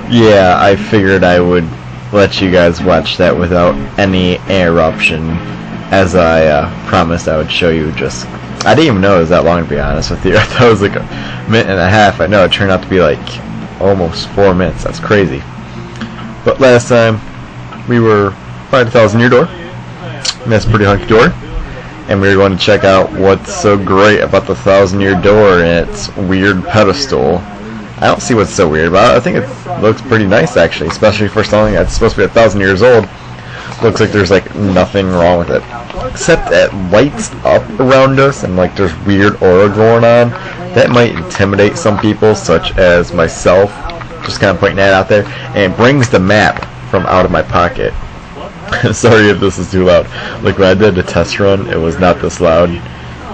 Yeah, I figured I would let you guys watch that without any interruption, as I promised I would show you. Just I didn't even know it was that long, to be honest with you. I thought it was like a minute and a half. I know it turned out to be like almost 4 minutes. That's crazy. But last time we were by the 1,000-year door, and that's a pretty hunky door, and we were going to check out what's so great about the 1,000-year door and its weird pedestal. I don't see what's so weird about it. I think it looks pretty nice, actually, especially for something that's supposed to be 1,000 years old. Looks like there's like nothing wrong with it, except it lights up around us and like there's weird aura going on. That might intimidate some people, such as myself. Just kind of pointing that out there, and it brings the map from out of my pocket. Sorry if this is too loud. Like when I did the test run, it was not this loud.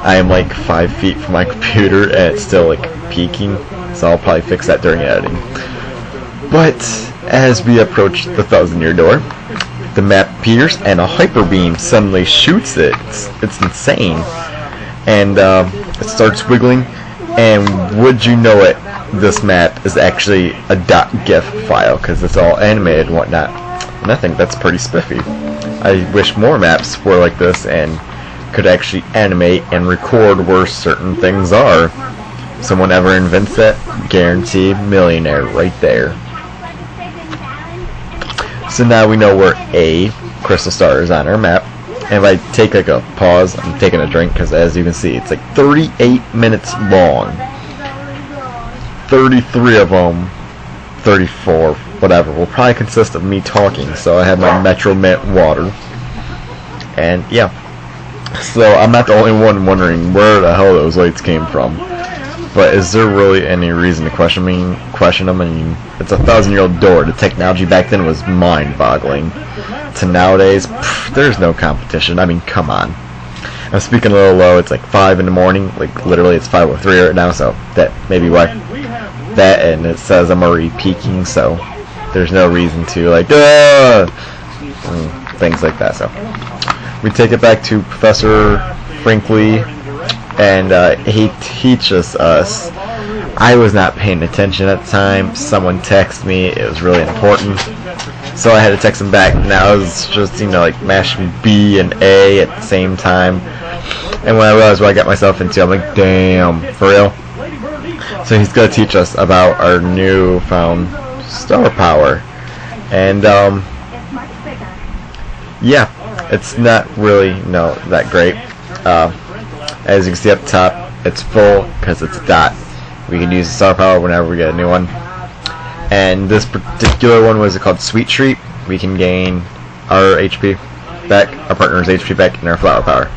I am like 5 feet from my computer and it's still like peaking, so I'll probably fix that during editing. But as we approach the 1,000-year door, the map appears and a hyper beam suddenly shoots it. It's insane, and it starts wiggling. And would you know it, this map is actually a .gif file because it's all animated and whatnot. And I think that's pretty spiffy. I wish more maps were like this and could actually animate and record where certain things are. Someone ever invents that, guaranteed millionaire right there. So now we know where a crystal star is on our map. And if I take like a pause, I'm taking a drink because as you can see, it's like 38 minutes long. 33 of them, 34, whatever, will probably consist of me talking. So I have my Metro Mint water. And yeah. So I'm not the only one wondering where the hell those lights came from. But is there really any reason to question them? I mean, it's a 1,000-year-old door. The technology back then was mind-boggling. To nowadays, there's no competition. I mean, come on. I'm speaking a little low. It's like 5 in the morning. Like literally, it's 5:03 right now. So that may be why. That, and it says I'm already peaking. So there's no reason to like things like that. So we take it back to Professor Franklin, and he teaches us. I was not paying attention at the time. Someone texted me. It was really important. So I had to text him back, and I was just, you know, like mashing B and A at the same time. And when I realized what I got myself into, I'm like, damn, for real? So he's going to teach us about our newfound star power. And, yeah, it's not really, that great. As you can see up top, it's full because it's a dot. We can use the star power whenever we get a new one. And this particular one was called Sweet Treat. We can gain our HP back, our partner's HP back, and our flower power.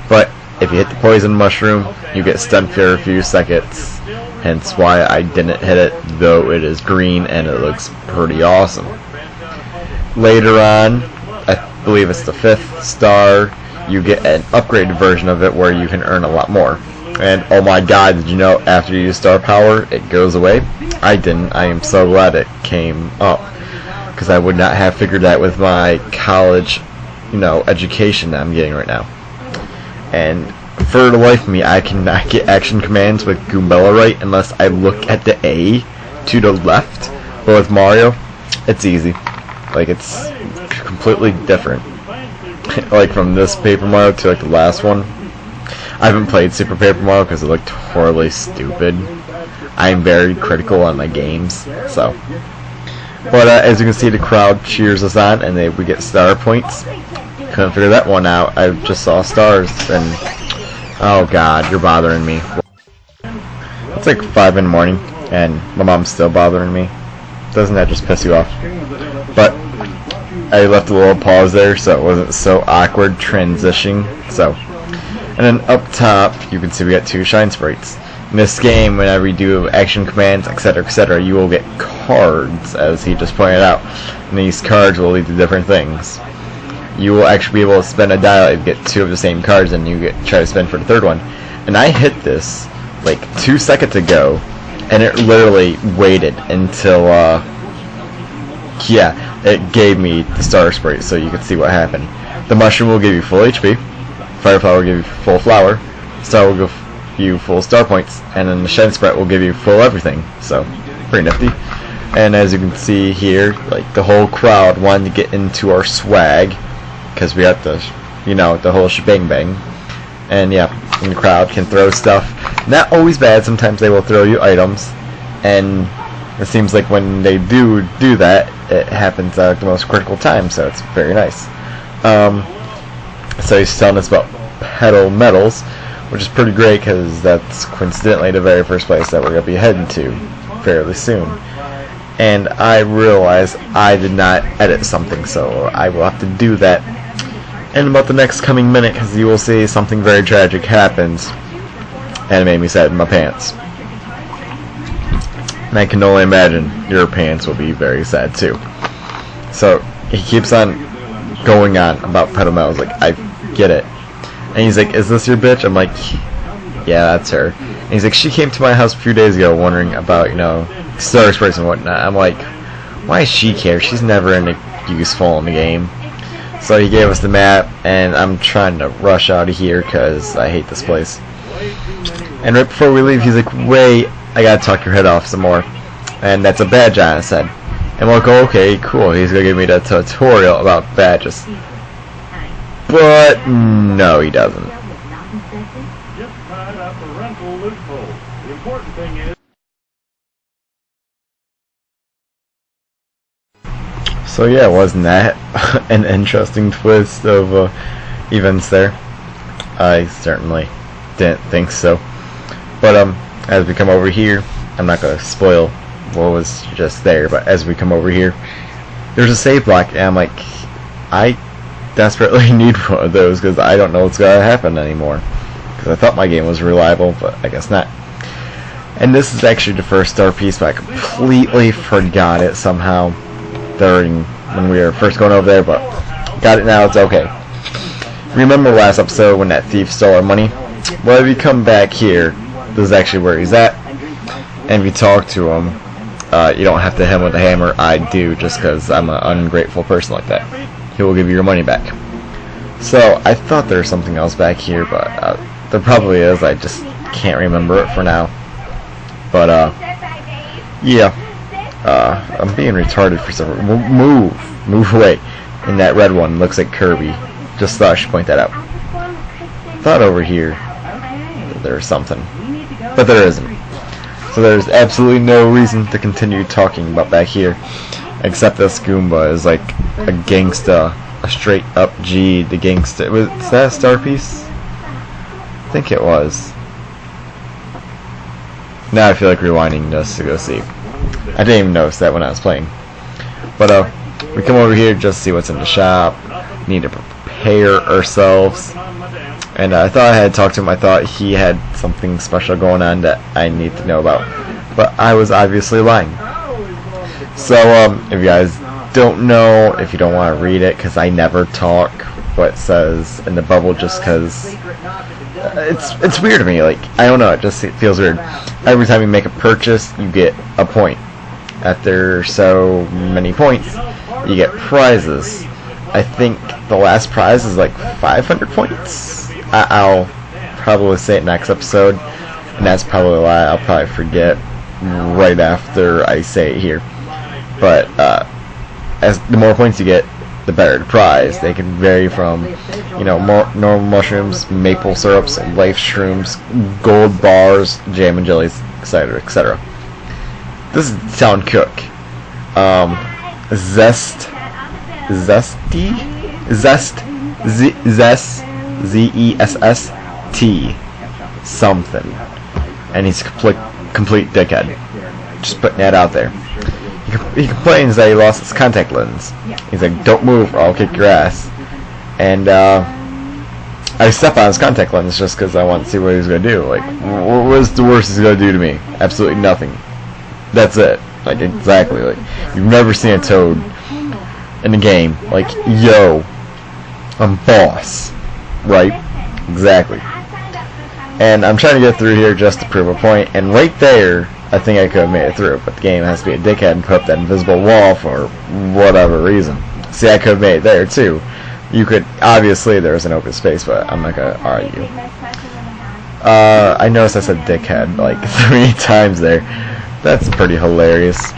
But if you hit the poison mushroom, you get stunned for a few seconds. Hence why I didn't hit it, though it is green and it looks pretty awesome. Later on, I believe it's the 5th star, you get an upgraded version of it where you can earn a lot more. And oh my god, did you know after you use star power, it goes away? I didn't. I am so glad it came up, because I would not have figured that with my college, education that I'm getting right now. And for the life of me, I cannot get action commands with Goombella right unless I look at the A to the left. But with Mario, it's easy. Like, it's completely different. Like from this Paper Mario to like the last one. I haven't played Super Paper Mario because it looked horribly stupid. I am very critical on my games, so. But as you can see, the crowd cheers us on, and we get star points. Couldn't figure that one out. I just saw stars, and oh god, you're bothering me. It's like 5 in the morning, and my mom's still bothering me. Doesn't that just piss you off? But I left a little pause there, so it wasn't so awkward transitioning. So. And then up top, you can see we got 2 shine sprites. In this game, whenever you do action commands, etc., you will get cards, as he just pointed out. And these cards will lead to different things. You will actually be able to spend a dial if you get 2 of the same cards, and you try to spend for the 3rd one. And I hit this like 2 seconds ago, and it literally waited until, it gave me the star sprite, so you can see what happened. The mushroom will give you full HP. Fire Flower will give you full flower, Star will give you full star points, and then the Shed Sprite will give you full everything, so pretty nifty. And as you can see here, like the whole crowd wanted to get into our swag because we have the, you know, the whole shebang bang. And yeah, and the crowd can throw stuff. Not always bad. Sometimes they will throw you items, and it seems like when they do that, it happens at the most critical time. So it's very nice. So he's telling us about pedal metals, which is pretty great because that's coincidentally the very first place that we're going to be heading to fairly soon. And I realize I did not edit something, so I will have to do that in about the next coming minute, because you will see something very tragic happens, and it made me sad in my pants. And I can only imagine your pants will be very sad too. So he keeps on going on about pedal metals, like, I get it. And he's like, is this your bitch? I'm like, yeah, that's her. And he's like, she came to my house a few days ago wondering about, you know, Star Express and whatnot. I'm like, why does she care? She's never useful in the game. So he gave us the map, and I'm trying to rush out of here because I hate this place. And right before we leave, he's like, wait, I gotta talk your head off some more. And that's a badge on his head. And we'll go, okay, cool, he's gonna give me that tutorial about badges. But no, he doesn't. So yeah, wasn't that an interesting twist of events there? I certainly didn't think so. But as we come over here, I'm not going to spoil what was just there, but as we come over here, there's a save block, and I'm like, I desperately need one of those because I don't know what's going to happen anymore. Because I thought my game was reliable, but I guess not. And this is actually the first star piece, but I completely forgot it somehow during when we were first going over there, but got it now, it's okay. Remember last episode when that thief stole our money? Well, if you come back here, this is actually where he's at, and if you talk to him, you don't have to hit him with a hammer. I do, just because I'm an ungrateful person like that. He will give you your money back. So I thought there was something else back here, but there probably is, I just can't remember it for now. But yeah, I'm being retarded for some reason. Move away. And that red one looks like Kirby. Just thought I should point that out. Thought over here that there's something, but there isn't. So there's absolutely no reason to continue talking about back here, except this Goomba is like a gangsta, a straight up G. The gangsta. Was that a star piece? I think it was. Now I feel like rewinding just to go see. I didn't even notice that when I was playing. But we come over here just to see what's in the shop. Need to prepare ourselves. And I thought I had talked to him. I thought he had something special going on that I need to know about. But I was obviously lying. So if you guys don't know, if you don't want to read it, because I never talk what it says in the bubble, just because it's weird to me. Like, I don't know, it feels weird. Every time you make a purchase, you get a point. After so many points, you get prizes. I think the last prize is like 500 points. I'll probably say it next episode, and that's probably why I'll probably forget right after I say it here. But as the more points you get, the better the prize. They can vary from, you know, more normal mushrooms, maple syrups, life shrooms, gold bars, jam and jellies, etc., etc. This is Town Cook. Zest, Z-E-S-S-T something, and he's complete dickhead. Just putting that out there. He complains that he lost his contact lens. He's like, don't move or I'll kick your ass. And I step on his contact lens just because I want to see what he's going to do. Like, what's the worst he's going to do to me? Absolutely nothing. That's it. Like, exactly. Like, you've never seen a Toad in the game. Like, yo, I'm boss. Right? Exactly. And I'm trying to get through here just to prove a point. And right there, I think I could have made it through. But the game has to be a dickhead and put up that invisible wall for whatever reason. See, I could have made it there, too. You could, obviously, there's an open space, but I'm not going to argue. I noticed I said dickhead like 3 times there. That's pretty hilarious.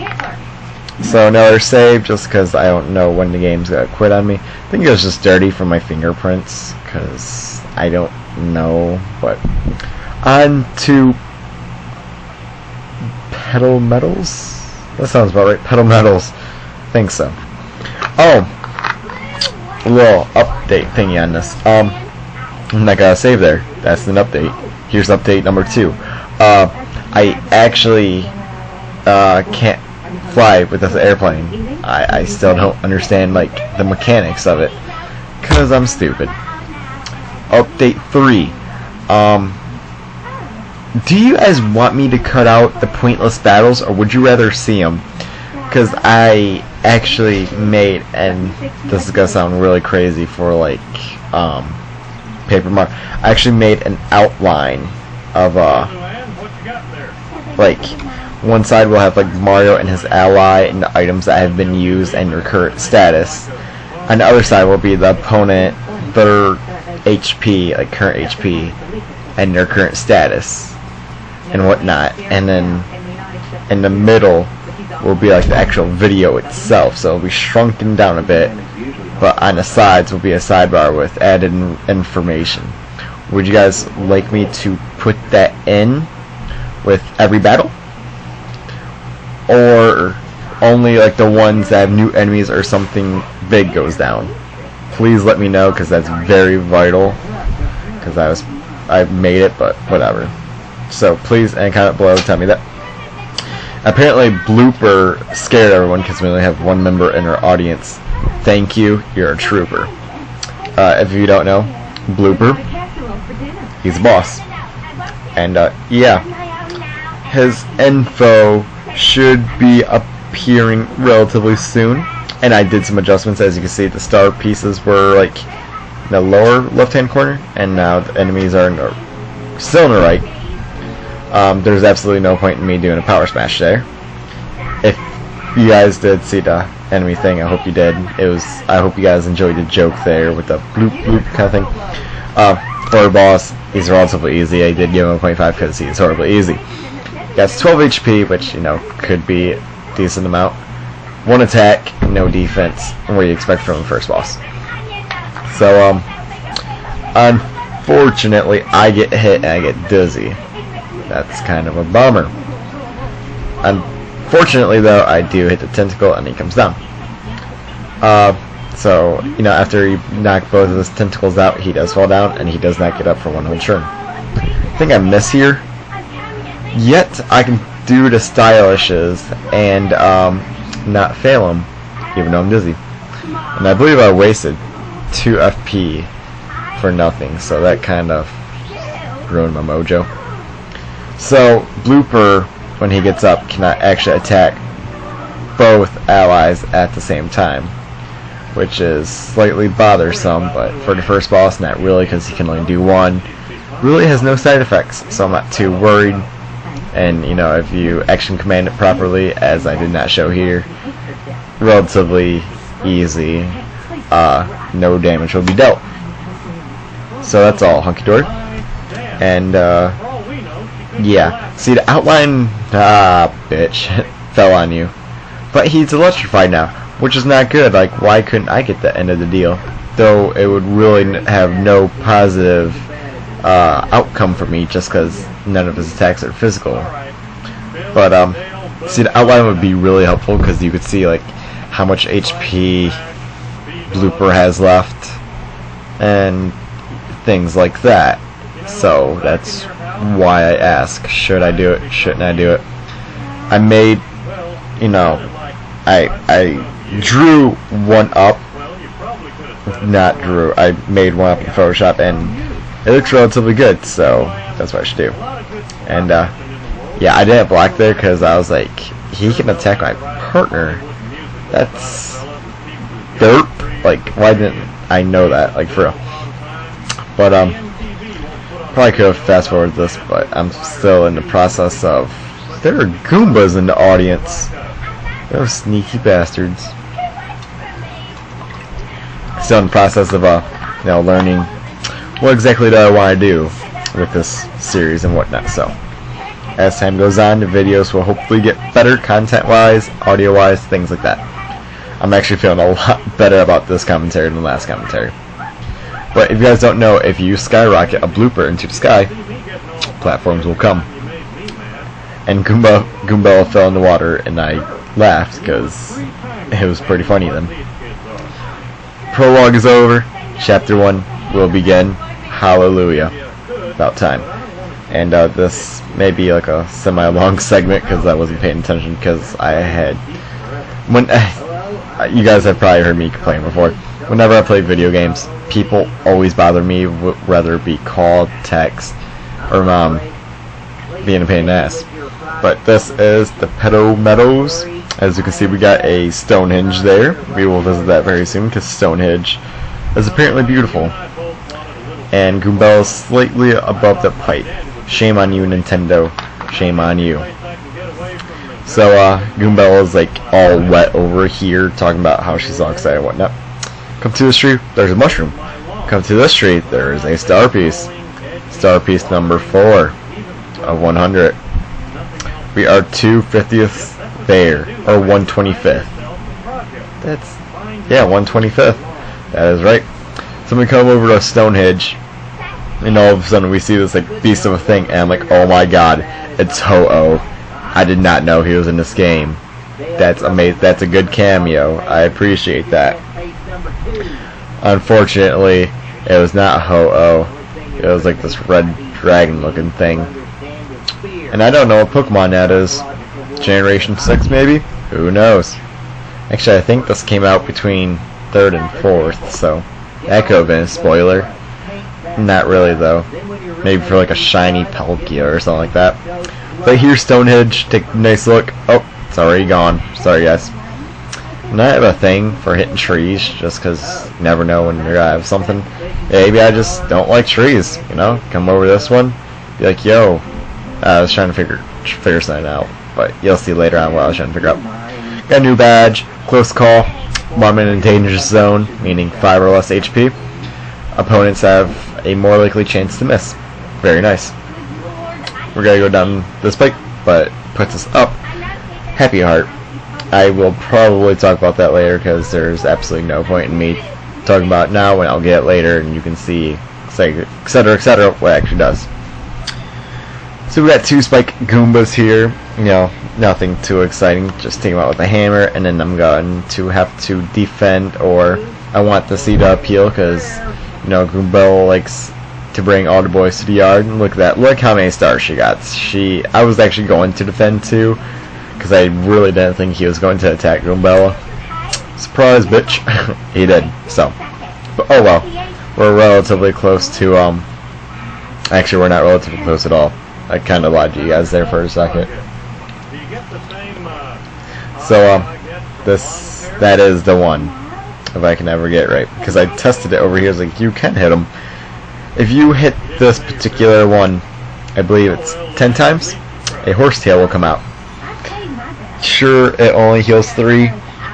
So another save, just because I don't know when the game's gonna quit on me. I think it was just dirty from my fingerprints, because I don't know. But on to Pedal Metals? That sounds about right. Pedal Metals. I think so. Oh, a little update thingy on this. I'm not gonna save there. That's an update. Here's update number 2. I actually can't fly with this airplane. I still don't understand like the mechanics of it, cause I'm stupid. Update 3. Do you guys want me to cut out the pointless battles, or would you rather see them? Cause I actually made, and this is gonna sound really crazy for like paper mark. I actually made an outline of like one side will have like Mario and his ally and the items that have been used and their current status. On the other side will be the opponent, their HP, like current HP, and their current status and whatnot. And then in the middle will be like the actual video itself, so it'll be shrunken down a bit, but on the sides will be a sidebar with added information. Would you guys like me to put that in with every battle, or only like the ones that have new enemies or something big goes down? Please let me know, because that's very vital, because I made it, but whatever. So please, and comment below, tell me that. Apparently Blooper scared everyone because we only have one member in our audience. Thank you, you're a trooper. If you don't know, Blooper, he's a boss. And yeah, his info should be appearing relatively soon. And I did some adjustments. As you can see, the star pieces were like in the lower left hand corner, and now the enemies are still in the right. There's absolutely no point in me doing a power smash there. If you guys did see the enemy thing, I hope you did. I hope you guys enjoyed the joke there with the bloop bloop kind of thing. For a boss, he's relatively easy. I did give him a 0.5 because he's horribly easy. He has 12 HP, which, you know, could be a decent amount. 1 attack, no defense, and what do you expect from the first boss? So, unfortunately, I get hit and I get dizzy. That's kind of a bummer. Unfortunately, though, I do hit the tentacle and he comes down. So, you know, after you knock both of his tentacles out, he does fall down and he does not get up for one whole turn. I think I miss here. Yet, I can do the stylishes and not fail him, even though I'm dizzy. And I believe I wasted 2 FP for nothing, so that kind of ruined my mojo. So, Blooper, when he gets up, cannot actually attack both allies at the same time, which is slightly bothersome, but for the first boss, not really, because he can only do one. Really has no side effects, so I'm not too worried. And, you know, if you action command it properly, as I did not show here, relatively easy. No damage will be dealt. So that's all hunky-dory. And, yeah. See, the outline, bitch, fell on you. But he's electrified now, which is not good. Like, why couldn't I get the end of the deal? Though it would really have no positive outcome for me, just because none of his attacks are physical. But, see, the outline would be really helpful, because you could see, like, how much HP Blooper has left, and things like that. So, that's why I ask, should I do it, shouldn't I do it? I made, you know, I drew one up, not drew, I made one up in Photoshop, and it looks relatively good, so that's what I should do. And, yeah, I didn't block there, because I was like, he can attack my partner. That's derp. Like, why didn't I know that? Like, for real. But, probably could have fast forwarded this, but I'm still in the process of... There are Goombas in the audience. Those sneaky bastards. Still in the process of, you know, learning what exactly do I want to do with this series and whatnot, so. as time goes on, the videos will hopefully get better content-wise, audio-wise, things like that. I'm actually feeling a lot better about this commentary than the last commentary. But if you guys don't know, if you skyrocket a blooper into the sky, platforms will come. And Goombella fell in the water, and I laughed because it was pretty funny then. Prologue is over. Chapter 1 will begin. Hallelujah. About time. And this may be like a semi-long segment because I wasn't paying attention because I had... you guys have probably heard me complain before. Whenever I play video games, people always bother me, whether it be call, text, or being a pain in the ass. But this is the Pedo Meadows. As you can see, we got a Stonehenge there. We will visit that very soon because Stonehenge is apparently beautiful. And Goombella is slightly above the pipe. Shame on you, Nintendo. Shame on you. So, Goombella is like all wet over here, talking about how she's all excited and whatnot. Come to this tree, there's a mushroom. Come to this tree, there is a star piece. Star piece number 4 of 100. We are 2/50th there, or 1/25th. That's, yeah, 1/25th. That is right. So we come over to Stonehenge, and all of a sudden we see this like beast of a thing, and I'm like, oh my god, it's Ho-Oh. I did not know he was in this game. That's amazing. That's a good cameo. I appreciate that. Unfortunately, it was not Ho-Oh. It was like this red dragon looking thing. And I don't know what Pokemon that is. Generation 6 maybe? Who knows? Actually, I think this came out between 3rd and 4th, so that could have been a spoiler. Not really though. Maybe for like a shiny Palkia or something like that. But here's Stonehenge. Take a nice look. Oh, it's already gone. Sorry guys. And I have a thing for hitting trees just because you never know when you're gonna have something. Maybe I just don't like trees, you know? Come over this one, be like, yo, I was trying to figure something out. But you'll see later on what I was trying to figure out. Got a new badge. Close call. While I'm in a dangerous zone, meaning 5 or less HP. Opponents have a more likely chance to miss. Very nice. We're gonna go down this pipe, but puts us up. Happy Heart. I will probably talk about that later because there's absolutely no point in me talking about it now when I'll get it later and you can see, etc., etc., what it actually does. So we got 2 Spike Goombas here. You know, nothing too exciting. Just take them out with a hammer, and then I'm going to have to defend, or I want to see the appeal because, you know, Goombella likes to bring all the boys to the yard. And look at that. Look how many stars she got. I was actually going to defend too because I really didn't think he was going to attack Goombella. Surprise, bitch. He did. So, but oh well. We're relatively close to, actually we're not relatively close at all. I kind of lied to you guys there for a second. So, that is the one, if I can ever get it right. Because I tested it over here, it's like, you can hit them. If you hit this particular one, I believe it's 10 times, a horsetail will come out. Sure, it only heals 3.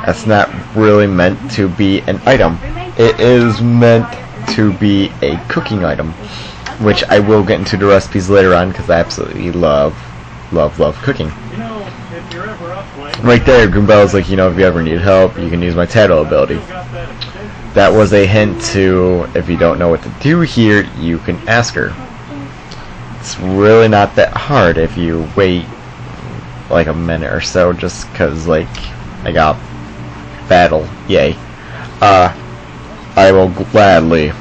That's not really meant to be an item. It is meant to be a cooking item, which I will get into the recipes later on because I absolutely love cooking. Right there, Goombella's like, you know, if you ever need help, you can use my Tattle ability. That was a hint to, if you don't know what to do here, you can ask her. It's really not that hard if you wait like a minute or so, just because, like, I got battle, yay. I will gladly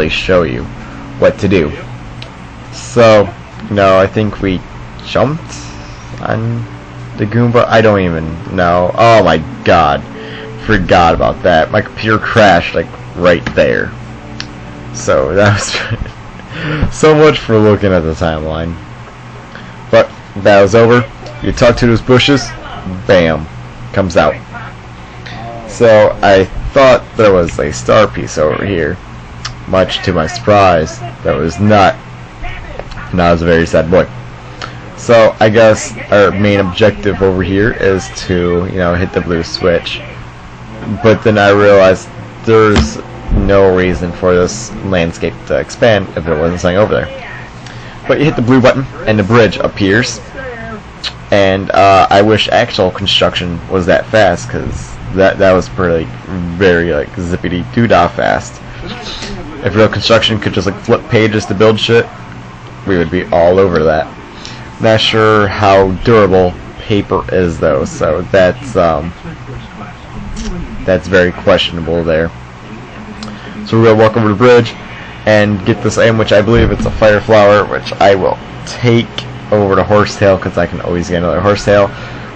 show you what to do. So, no, I think we jumped on the Goomba. I don't even know. Oh my god. Forgot about that. My computer crashed like right there. So that was so much for looking at the timeline. But that was over. You talk to those bushes, bam, comes out. So I thought there was a star piece over here. Much to my surprise, there was not. And I was a very sad boy. So I guess our main objective over here is to, you know, hit the blue switch. But then I realized there's no reason for this landscape to expand if there wasn't something over there. But you hit the blue button, and the bridge appears. And I wish actual construction was that fast, because that was pretty very like zippity doo dah fast. If real construction could just like flip pages to build shit, we would be all over that. Not sure how durable paper is though, so that's very questionable there. So we're gonna walk over the bridge and get this item, which I believe it's a fire flower, which I will take over to horsetail because I can always get another horsetail.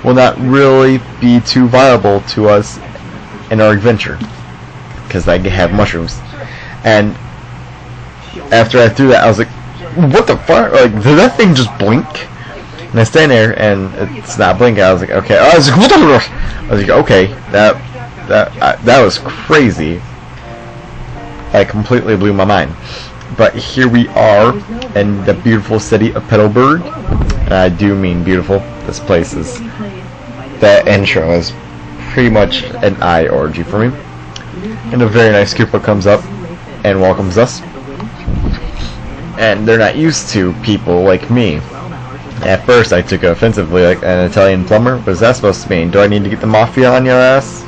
Will not really be too viable to us in our adventure because I have mushrooms. And after I threw that, I was like, what the fuck? Like, did that thing just blink? And I stand there and it's not blinking. I was like, okay. I was like, what the? I was like, okay, that was crazy. Like, completely blew my mind. But here we are in the beautiful city of Petalburg. And I do mean beautiful. This place is, that intro is pretty much an eye orgy for me. And a very nice Koopa comes up and welcomes us. And they're not used to people like me. At first I took it offensively, like an Italian plumber. What is that supposed to mean? Do I need to get the mafia on your ass?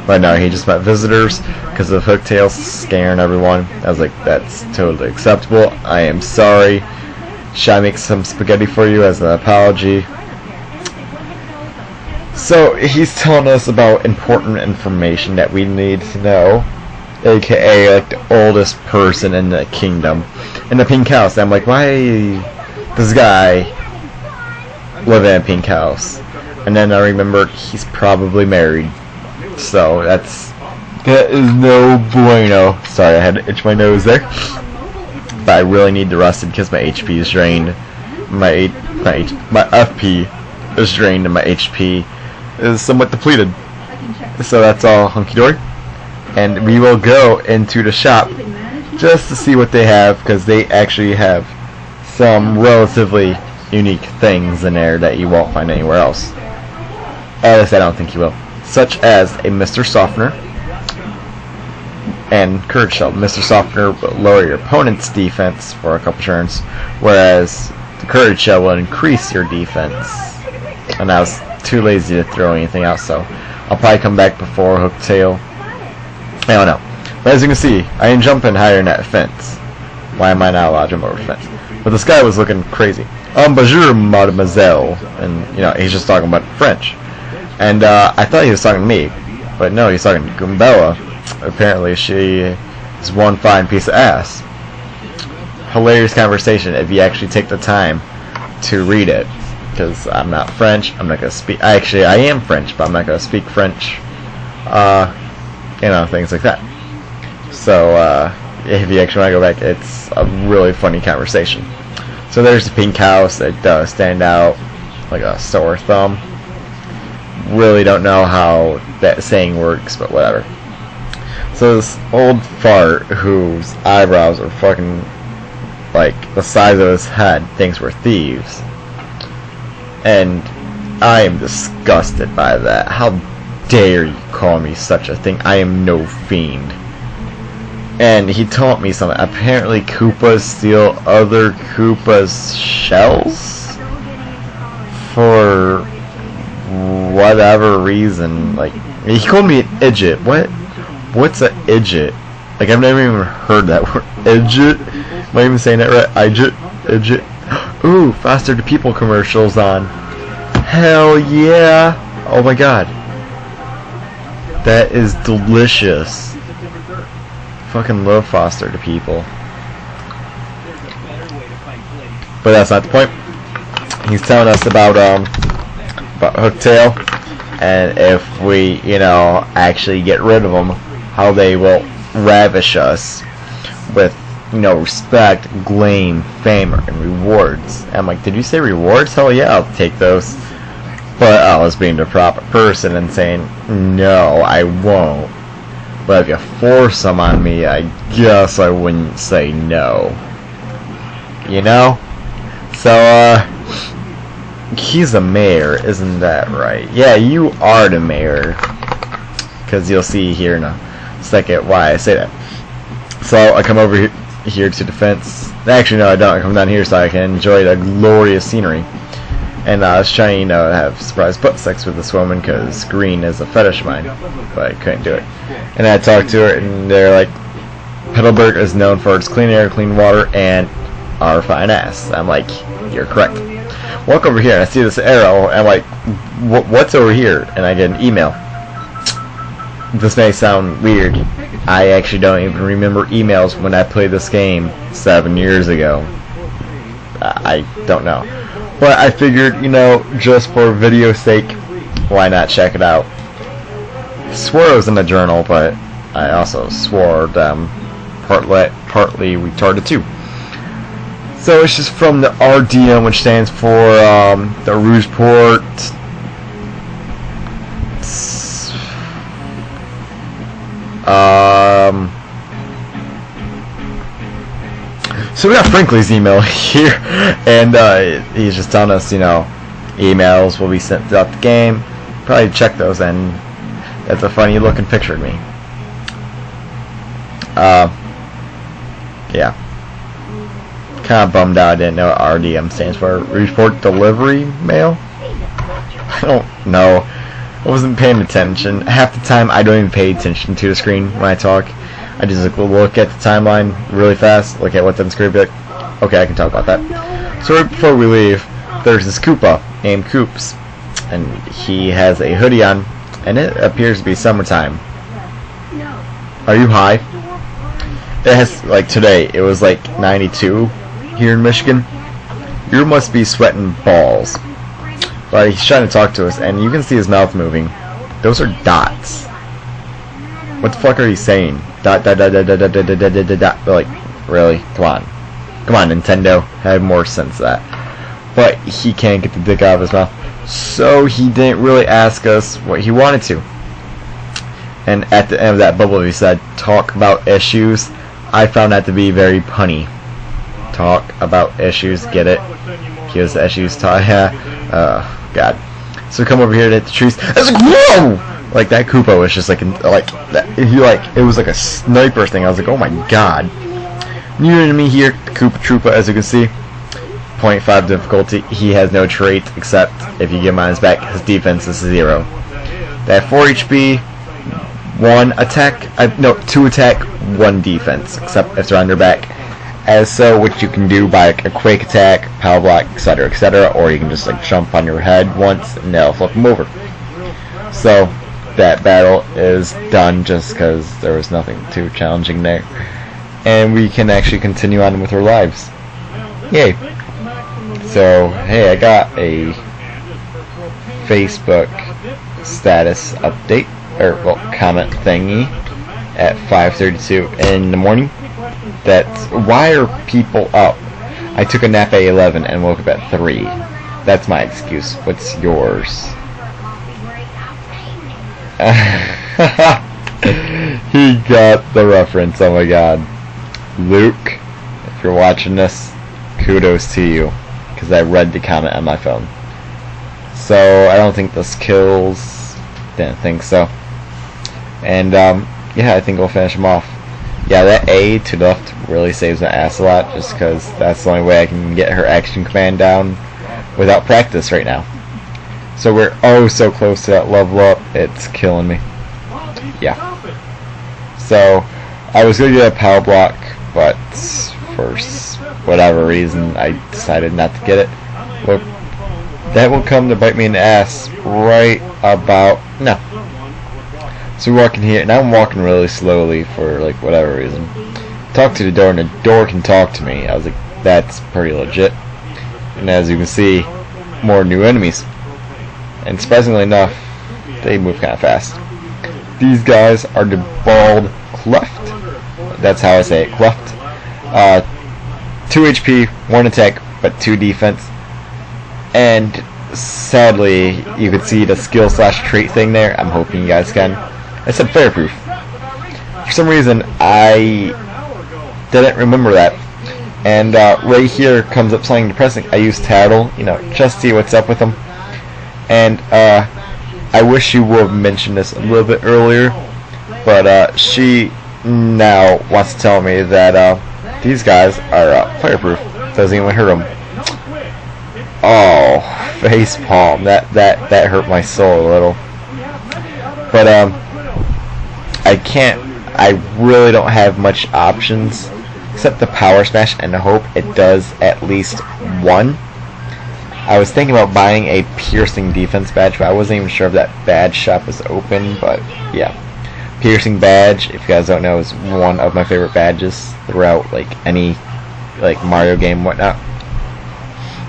But no, he just met visitors because of Hooktail scaring everyone. I was like, that's totally acceptable. I am sorry. Should I make some spaghetti for you as an apology? So he's telling us about important information that we need to know, aka like the oldest person in the kingdom, in the pink house. And I'm like, why this guy live in a pink house? And then I remembered he's probably married. So that is no bueno. Sorry, I had to itch my nose there. But I really need to rest it because my HP is drained. My FP is drained and my HP is somewhat depleted. So that's all hunky dory. And we will go into the shop just to see what they have, because they actually have some relatively unique things in there that you won't find anywhere else. At least I don't think you will. Such as a Mr. Softener and Courage Shell. Mr. Softener will lower your opponent's defense for a couple turns, whereas the Courage Shell will increase your defense. And I was too lazy to throw anything out, so I'll probably come back before Hooktail. I don't know. But as you can see, I am jumping higher than that fence. Why am I not allowed to jump over the fence? But this guy was looking crazy. Bonjour, mademoiselle. And, you know, he's just talking about French. And I thought he was talking to me, but no, he's talking to Gumbella. Apparently she is one fine piece of ass. Hilarious conversation if you actually take the time to read it, because I'm not French. I'm not going to speak. Actually, I am French, but I'm not going to speak French. You know, things like that. So if you actually want to go back, it's a really funny conversation. So there's the pink house that does stand out like a sore thumb. Really don't know how that saying works, but whatever. So this old fart whose eyebrows are fucking like the size of his head thinks we're thieves. And I am disgusted by that. How dare you call me such a thing? I am no fiend. And he taught me something. Apparently Koopas steal other Koopas' shells for whatever reason. Like, he called me an idiot. What's an idiot? Like, I've never even heard that word. Idiot? Am I even saying that right? Idiot? Ooh, Faster to People commercials on. Hell yeah! Oh my god. That is delicious. Fucking love Foster to People. But that's not the point. He's telling us about Hooktail, and if we, you know, actually get rid of them, how they will ravish us with, you know, respect, gleam, fame, and rewards. And I'm like, did you say rewards? Hell yeah, I'll take those. But I was being the proper person and saying, no, I won't. But if you force them on me, I guess I wouldn't say no. You know? So, he's the mayor, isn't that right? Yeah, you are the mayor. Because you'll see here in a second why I say that. So, I come over here to defense. Actually, no, I don't. I come down here so I can enjoy the glorious scenery. And I was trying, you know, to have surprise butt sex with this woman because green is a fetish of mine, but I couldn't do it. And I talked to her, and they're like, Petalburg is known for its clean air, clean water, and our fine ass. I'm like, you're correct. Walk over here, and I see this arrow, and I'm like, what's over here? And I get an email. This may sound weird. I actually don't even remember emails when I played this game 7 years ago. I don't know. But I figured, you know, just for video sake, why not check it out? I swore it was in the journal, but I also swore them partly retarded too. So it's just from the RDM, which stands for the Rougeport. So we got Frankly's email here, and he's just telling us, you know, emails will be sent throughout the game. Probably check those, and that's a funny looking picture of me. Yeah. Kind of bummed out I didn't know what RDM stands for. Report Delivery Mail? I don't know. I wasn't paying attention. Half the time I don't even pay attention to the screen when I talk. I just like, look at the timeline really fast, look at what's on the screen, be like, okay, I can talk about that. So right before we leave, there's this Koopa named Koops, and he has a hoodie on, and it appears to be summertime. Are you high? It has, like today, it was like 92 here in Michigan. You must be sweating balls. But he's trying to talk to us, and you can see his mouth moving. Those are dots. What the fuck are you saying? Dot dot dot dot dot dot dot dot dot dot. Like, really? Come on. Come on, Nintendo. Have more sense of that. But he can't get the dick out of his mouth. So he didn't really ask us what he wanted to. And at the end of that bubble he said, talk about issues. I found that to be very punny. Talk about issues, get it? Here's the issues, talk. God. So come over here to hit the trees. I was like, whoa! Like that Koopa was just like that. It was like a sniper thing. I was like, oh my god. New to me here, Koopa Troopa, as you can see. 0.5 difficulty. He has no traits except if you get him on his back, his defense is 0. They have 4 HP, 1 attack, no, 2 attack, 1 defense, except if they're on their back. As so, which you can do by like a quake attack, power block, etc., or you can just like jump on your head once and they'll flip them over. So that battle is done just because there was nothing too challenging there, and we can actually continue on with our lives. Yay! So hey, I got a Facebook status update, or well, comment thingy at 5:32 in the morning. That's why are people up? I took a nap at 11 and woke up at 3. That's my excuse. What's yours? He got the reference. Oh my god. Luke, if you're watching this, kudos to you, because I read the comment on my phone. So I don't think this kills. Didn't think so. And yeah, I think we'll finish him off. Yeah, that A to the left really saves my ass a lot, just because that's the only way I can get her action command down without practice right now. So we're oh so close to that level up, it's killing me. Yeah. So I was going to get a power block, but for whatever reason I decided not to get it. Well, that will come to bite me in the ass right about now. So we're walking here, and I'm walking really slowly for like whatever reason. Talk to the door, and the door can talk to me. I was like, that's pretty legit. And as you can see, more new enemies. And surprisingly enough, they move kind of fast. These guys are the bald cleft. That's how I say it, cleft. 2 HP, 1 attack, but 2 defense. And sadly, you can see the skill slash trait thing there. I'm hoping you guys can. I said fireproof. For some reason, I didn't remember that. And right here comes up something depressing. I use Tattle, you know, just to see what's up with them. And I wish you would have mentioned this a little bit earlier, but she now wants to tell me that these guys are fireproof. Doesn't even hurt them. Oh, face palm. That hurt my soul a little. But I really don't have much options except the power smash, and I hope it does at least one. I was thinking about buying a piercing defense badge, but I wasn't even sure if that badge shop was open. But yeah, piercing badge, if you guys don't know, is one of my favorite badges throughout like any Mario game and whatnot.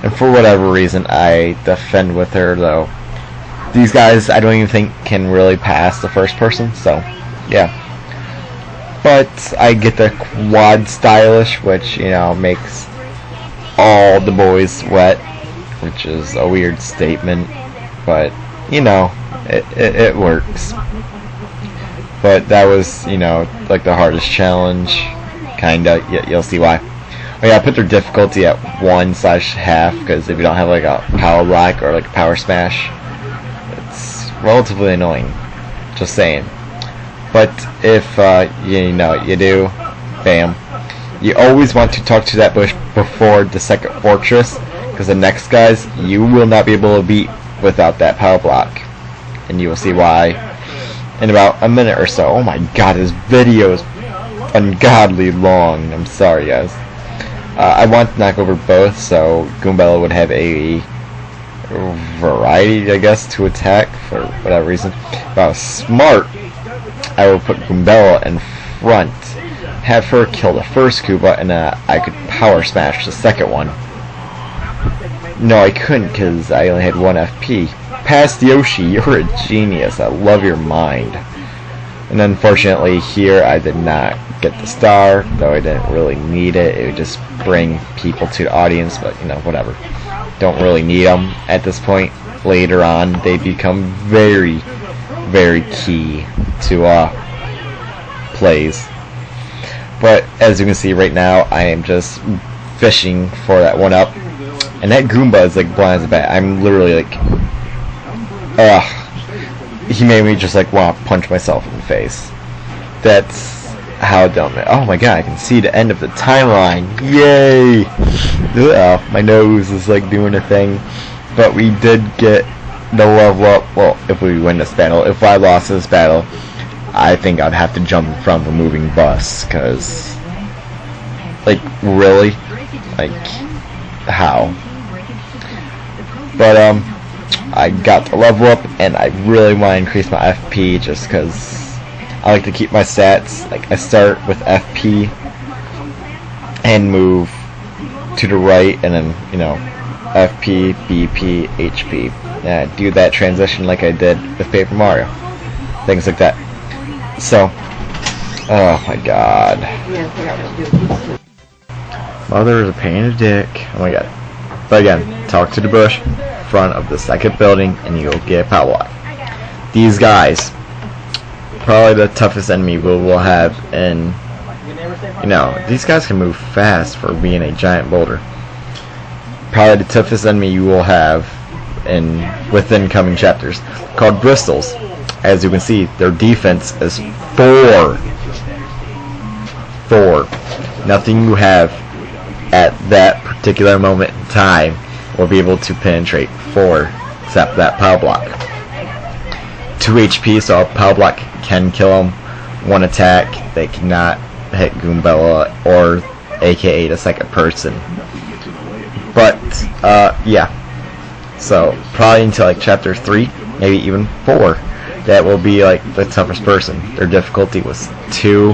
And for whatever reason, I defend with her, though. These guys, I don't even think can really pass the first person, so yeah. But I get the quad stylish, which, you know, makes all the boys wet, which is a weird statement, but, you know, it works. But that was, you know, like the hardest challenge, kinda. You'll see why. Oh yeah, I put their difficulty at 1/half, because if you don't have like a power block or like a power smash, it's relatively annoying. Just saying. But if you know you do, bam. You always want to talk to that bush before the second fortress, because the next guys you will not be able to beat without that power block, and you will see why in about a minute or so. Oh my god, this video is ungodly long. I'm sorry, guys. I want to knock over both, so Goombella would have a variety, I guess, to attack for whatever reason. If I was smart, I would put Goombella in front, have her kill the first Koopa, and I could power smash the second one. No, I couldn't, because I only had 1 FP. Past Yoshi, you're a genius. I love your mind. And unfortunately here I did not get the star, though I didn't really need it. It would just bring people to the audience, but you know, whatever. Don't really need them at this point. Later on they become very, very key to plays. But as you can see right now, I am just fishing for that 1-up, and that Goomba is like blind as a bat. I'm literally like, ugh. He made me just like want to punch myself in the face. That's how dumb it. Oh my god, I can see the end of the timeline. Yay! My nose is like doing a thing. But we did get the level up. Well, if we win this battle. If I lost this battle, I think I'd have to jump from a moving bus. Cause, like, really? Like, how? But, I got the level up, and I really want to increase my FP just because I like to keep my stats. Like, I start with FP and move to the right, and then, you know, FP, BP, HP. And I do that transition like I did with Paper Mario. Things like that. So, oh my god. Mother is a pain in the dick. Oh my god. But again, talk to the bush front of the second building and you'll get a power block. These guys, probably the toughest enemy we'll have, and you know, these guys can move fast for being a giant boulder. Probably the toughest enemy you will have within coming chapters, called Bristles. As you can see, their defense is 4. Nothing you have at that particular moment in time will be able to penetrate 4 except that power block. 2 HP, so a power block can kill them. 1 attack, they cannot hit Goombella or aka the second person. But yeah, so probably until like chapter 3, maybe even 4, that will be like the toughest person. Their difficulty was 2,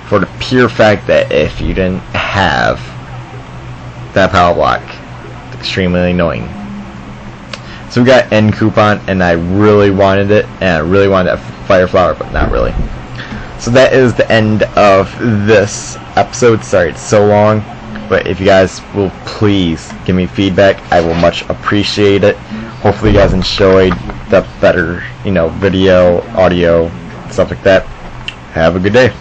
for the pure fact that if you didn't have that power block, it's extremely annoying. So we got N coupon, and I really wanted it, and I really wanted a fire flower, but not really. So that is the end of this episode. Sorry it's so long, but if you guys will please give me feedback, I will much appreciate it. Hopefully you guys enjoyed the better, you know, video, audio, stuff like that. Have a good day.